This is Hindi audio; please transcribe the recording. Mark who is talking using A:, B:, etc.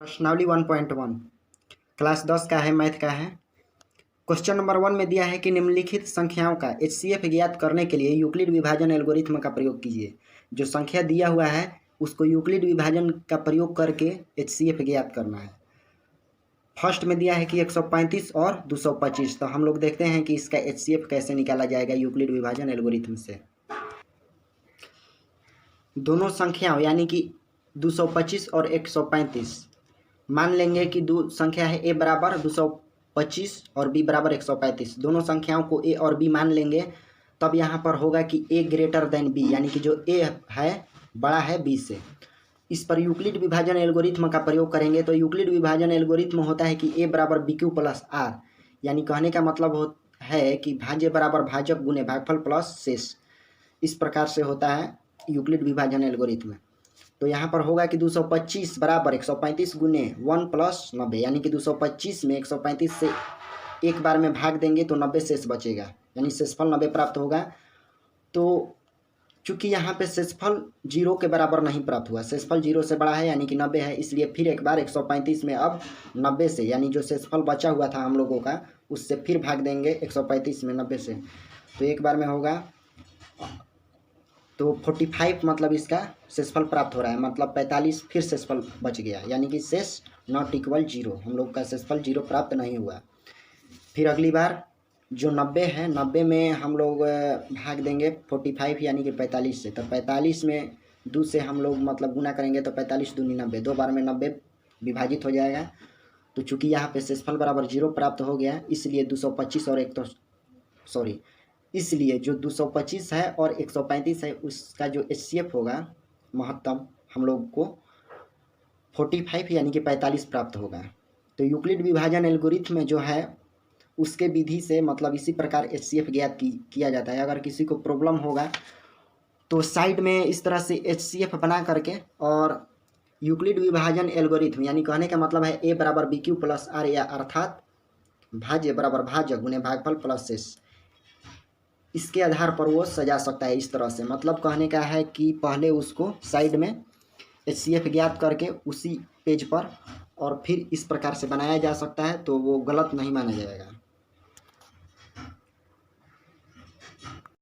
A: प्रश्नावली 1.1 क्लास 10 का है, मैथ का है। क्वेश्चन नंबर 1 में दिया है कि निम्नलिखित संख्याओं का HCF ज्ञात करने के लिए यूक्लिड विभाजन एल्गोरिथ्म का प्रयोग कीजिए। जो संख्या दिया हुआ है उसको यूक्लिड विभाजन का प्रयोग करके HCF ज्ञात करना है। फर्स्ट में दिया है कि 135 और 225। तो हम लोग देखते हैं कि इसका HCF कैसे निकाला जाएगा यूक्लिड विभाजन एल्गोरिथ्म से। दोनों संख्याओं यानी कि 225 और 135 मान लेंगे कि दो संख्या है a बराबर 225 और b बराबर 135। दोनों संख्याओं को a और b मान लेंगे, तब यहाँ पर होगा कि a ग्रेटर देन b, यानी कि जो a है बड़ा है b से। इस पर यूक्लिड विभाजन एल्गोरिथ्म का प्रयोग करेंगे। तो यूक्लिड विभाजन एल्गोरिथ्म होता है कि a बराबर बी क्यू प्लस आर, यानी कहने का मतलब है कि भाज्य बराबर भाजक गुने भागफल प्लस शेष। इस प्रकार से होता है यूक्लिड विभाजन एल्गोरिथ्म। तो यहाँ पर होगा कि 225 बराबर 135 गुने 1 प्लस 90, यानी कि 225 में 135 से एक बार में भाग देंगे तो 90 शेष बचेगा, यानी शेषफल 90 प्राप्त होगा। तो चूंकि यहाँ पे शेषफल 0 के बराबर नहीं प्राप्त हुआ, शेषफल 0 से बड़ा है यानी कि 90 है, इसलिए फिर एक बार 135 में अब 90 से, यानी जो शेषफल बचा हुआ था हम लोगों का उससे फिर भाग देंगे 135 में 90 से। तो एक बार में होगा तो 45 मतलब इसका शेषफल प्राप्त हो रहा है, मतलब 45 फिर शेषफल बच गया, यानी कि शेष नॉट इक्वल 0। हम लोग का शेषफल 0 प्राप्त नहीं हुआ। फिर अगली बार जो 90 है, 90 में हम लोग भाग देंगे 45 यानी कि 45 से। तो 45 में 2 से हम लोग मतलब गुना करेंगे तो 45 दूनी 90, दो बार में 90 विभाजित हो जाएगा। तो चूँकि यहाँ पे शेषफल बराबर 0 प्राप्त हो गया, इसलिए 225 और इसलिए जो 225 है और 135 है उसका जो HCF होगा महत्तम हम लोग को 45 यानी कि 45 प्राप्त होगा। तो यूक्लिड विभाजन एल्गोरिथ्म में जो है उसके विधि से मतलब इसी प्रकार HCF ज्ञात किया जाता है। अगर किसी को प्रॉब्लम होगा तो साइड में इस तरह से HCF बना करके और यूक्लिड विभाजन एल्गोरिथ्म यानी कहने का मतलब है a बराबर बी क्यू प्लस आर, या अर्थात भाज्य बराबर भाजक गुने भागफल प्लस शेष, इसके आधार पर वो सजा सकता है इस तरह से। मतलब कहने का है कि पहले उसको साइड में HCF ज्ञात करके उसी पेज पर और फिर इस प्रकार से बनाया जा सकता है, तो वो गलत नहीं माना जाएगा।